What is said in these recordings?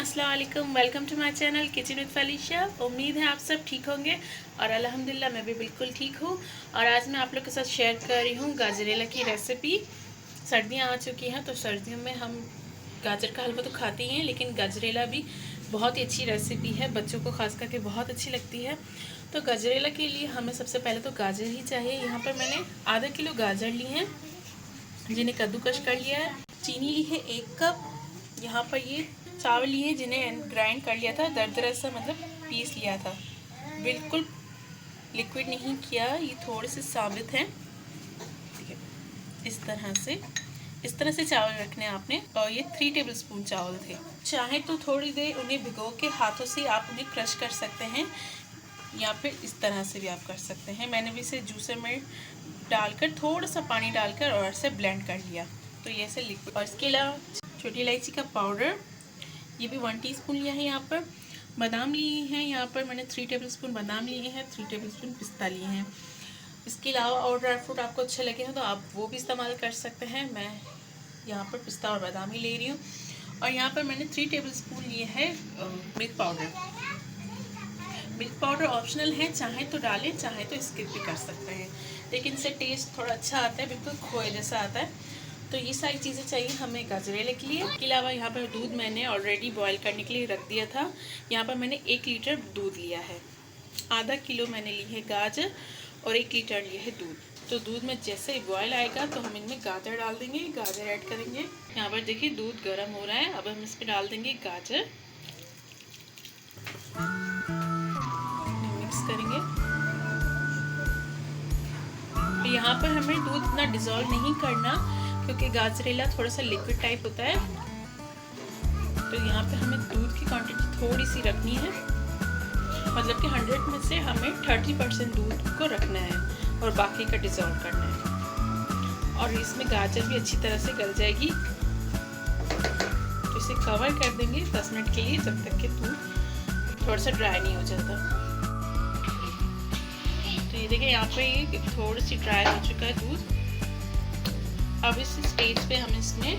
अस्सलाम वालेकुम, welcome to my channel kitchen with Falisha. उम्मीद है आप सब ठीक होंगे और अल्हम्दुलिल्लाह मैं भी बिल्कुल ठीक हूँ। और आज मैं आप लोग के साथ शेयर कर रही हूँ गाजरेला की रेसिपी। सर्दियाँ आ चुकी हैं तो सर्दियों में हम गाजर का हलवा तो खाते ही हैं, लेकिन गाजरेला भी बहुत ही अच्छी रेसिपी है, बच्चों को खास करके बहुत अच्छी लगती है। तो गाजरेला के लिए हमें सबसे पहले तो गाजर ही चाहिए। यहाँ पर मैंने आधा किलो गाजर ली हैं जिन्हें कद्दूकश कर लिया है। चीनी ली है 1 कप। यहाँ पर ये चावल लिए जिन्हें ग्राइंड कर लिया था, दरदरा सा मतलब पीस लिया था, बिल्कुल लिक्विड नहीं किया, ये थोड़े से साबित हैं। ठीक है, इस तरह से चावल रखने आपने। और ये 3 टेबलस्पून चावल थे। चाहे तो थोड़ी देर उन्हें भिगो के हाथों से आप उन्हें क्रश कर सकते हैं, या फिर इस तरह से भी आप कर सकते हैं। मैंने भी इसे जूसर में डालकर थोड़ा सा पानी डालकर और इसे ब्लेंड कर लिया, तो ये ऐसे लिक्विड। और इसके अलावा छोटी इलायची का पाउडर, ये भी 1 टीस्पून लिया है। यहाँ पर बादाम लिए हैं, यहाँ पर मैंने 3 टेबलस्पून बादाम लिए हैं, 3 टेबलस्पून पिस्ता लिए हैं। इसके अलावा और ड्राई फ्रूट आपको अच्छे लगे हैं तो आप वो भी इस्तेमाल कर सकते हैं। मैं यहाँ पर पिस्ता और बादाम ही ले रही हूँ। और यहाँ पर मैंने 3 टेबलस्पून लिए हैं milk powder. Milk powder optional है, चाहे तो डालें चाहे तो स्किप भी कर सकते हैं, लेकिन इससे टेस्ट थोड़ा अच्छा आता है, बिल्कुल खोए जैसा आता है। तो ये सारी चीज़ें चाहिए हमें गाजरेले के लिए। इसके अलावा यहाँ पर दूध मैंने ऑलरेडी बॉईल करने के लिए रख दिया था। यहाँ पर मैंने 1 लीटर दूध लिया है। आधा किलो मैंने ली है गाजर और 1 लीटर लिए है दूध। तो दूध में जैसे ही बॉयल आएगा तो हम इनमें गाजर डाल देंगे, गाजर ऐड करेंगे। यहाँ पर देखिए दूध गर्म हो रहा है, अब हम इसमें डाल देंगे गाजर, मिक्स करेंगे। तो यहाँ पर हमें दूध इतना डिज़ोल्व नहीं करना, क्योंकि गाजरेला थोड़ा सा लिक्विड टाइप होता है। तो यहाँ पे हमें दूध की क्वांटिटी थोड़ी सी रखनी है, मतलब कि 100 में से हमें 30% दूध को रखना है और बाकी का डिज़ोल्व करना है। और इसमें गाजर भी अच्छी तरह से गल जाएगी। तो इसे कवर कर देंगे 10 मिनट के लिए, जब तक कि दूध थोड़ा सा ड्राई नहीं हो जाता। तो ये देखिए यहाँ पे ये थोड़ी सी ड्राई हो चुका है दूध। अब इस स्टेज पे हम इसमें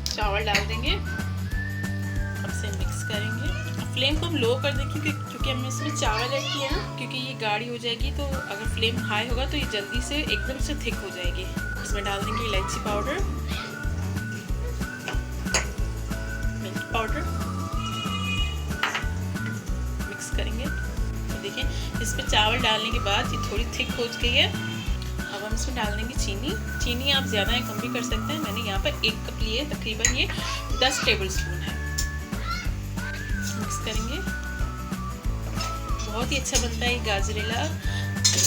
चावल डाल देंगे, अब इसे मिक्स करेंगे। फ्लेम को हम लो कर दें, क्योंकि हमने इसमें चावल ऐड किया है ना, क्योंकि ये गाढ़ी हो जाएगी। तो अगर फ्लेम हाई होगा तो ये जल्दी से एकदम से थिक हो जाएगी। इसमें डाल देंगे इलायची पाउडर, मिल्क पाउडर, मिक्स करेंगे। तो देखिए इसमें चावल डालने के बाद ये थोड़ी थिक हो गई है। अब हम इसमें डाल देंगे चीनी आप ज़्यादा या कम भी कर सकते हैं। मैंने यहाँ पर 1 कप लिए, तकरीबन ये 10 टेबलस्पून है। मिक्स करेंगे, बहुत ही अच्छा बनता है ये गाजरेला।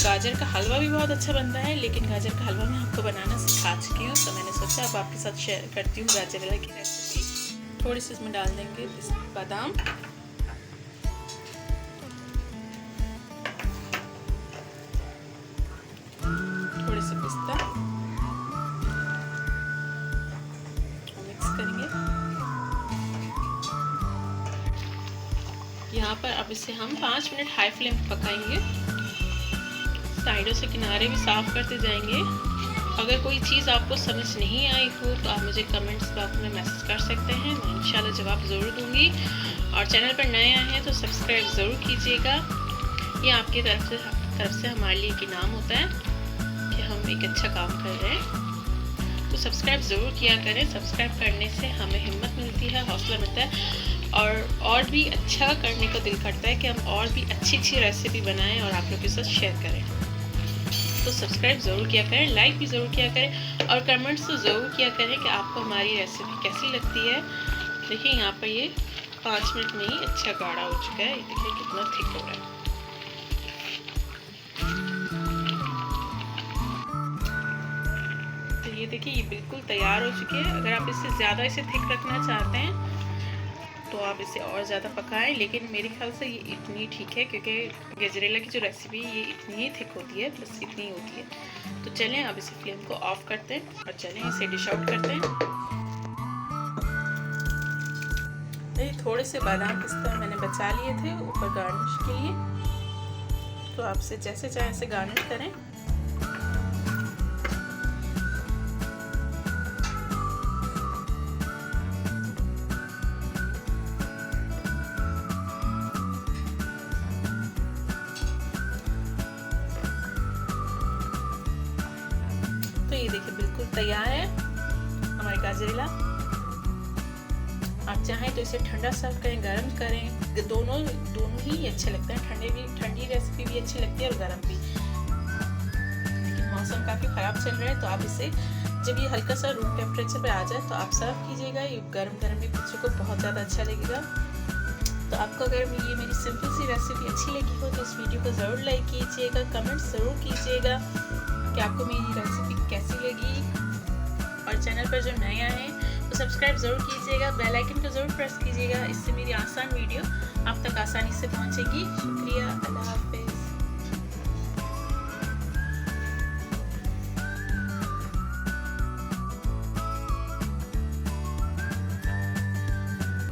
गाजर का हलवा भी बहुत अच्छा बनता है, लेकिन गाजर का हलवा मैं आपको बनाना सिखा चुकी हूँ, तो मैंने सोचा अब आपके साथ शेयर करती हूँ गाजरेला की रेसिपी। थोड़ी सी इसमें डाल देंगे बादाम, थोड़े से पिस्ता, मिक्स करेंगे। यहाँ पर अब इसे हम 5 मिनट हाई फ्लेम पर पकाएंगे। साइडों से किनारे भी साफ करते जाएंगे। अगर कोई चीज़ आपको समझ नहीं आई हो तो आप मुझे कमेंट्स बॉक्स में मैसेज कर सकते हैं, मैं इंशाल्लाह जवाब ज़रूर दूंगी। और चैनल पर नए आए हैं तो सब्सक्राइब ज़रूर कीजिएगा। ये आपकी तरफ से हमारे लिए एक इनाम होता है कि हम एक अच्छा काम कर रहे हैं। तो सब्सक्राइब ज़रूर किया करें। सब्सक्राइब करने से हमें हिम्मत मिलती है, हौसला मिलता है, और भी अच्छा करने को दिल करता है कि हम और भी अच्छी रेसिपी बनाएं और आप लोगों के साथ शेयर करें। तो सब्सक्राइब ज़रूर किया करें, लाइक भी ज़रूर किया करें, और कमेंट्स तो ज़रूर किया करें कि आपको हमारी रेसिपी कैसी लगती है। देखिए यहाँ पर ये 5 मिनट में ही अच्छा गाढ़ा हो चुका है। ये देखिए कितना थिक हो रहा है। तो ये देखिए ये बिल्कुल तैयार हो चुके हैं। अगर आप इससे ज़्यादा इसे थिक रखना चाहते हैं तो आप इसे और ज़्यादा पकाएं, लेकिन मेरे ख्याल से ये इतनी ठीक है, क्योंकि गजरेला की जो रेसिपी ये इतनी ही थिक होती है, बस इतनी ही होती है। तो चलें अब इसे फ्लेम को ऑफ करते हैं और चलें इसे डिश आउट करते हैं। थोड़े से बादाम पिस्ता मैंने बचा लिए थे ऊपर गार्निश के लिए, तो आपसे जैसे चाहे ऐसे गार्निश करें। तैयार है हमारे गाजरेला। आप चाहें तो इसे ठंडा सर्व करें, गर्म करें, दोनों ही अच्छे लगते हैं। ठंडी रेसिपी भी अच्छी लगती है और गर्म भी। लेकिन मौसम काफ़ी ख़राब चल रहा है, तो आप इसे जब ये हल्का सा रूम टेम्परेचर पे आ जाए तो आप सर्व कीजिएगा। ये गर्म गर्म भी बच्चों को बहुत ज़्यादा अच्छा लगेगा। तो आपको अगर ये मेरी सिंपल सी रेसिपी अच्छी लगी हो तो इस वीडियो को ज़रूर लाइक कीजिएगा, कमेंट ज़रूर कीजिएगा कि आपको मेरी रेसिपी कैसी लगी। और चैनल पर जो नए आए हैं तो सब्सक्राइब ज़रूर कीजिएगा, बेल आइकन को ज़रूर प्रेस कीजिएगा। इससे मेरी आसान वीडियो आप तक आसानी से पहुंचेगी। शुक्रिया, अल्लाह हाफ़िज़।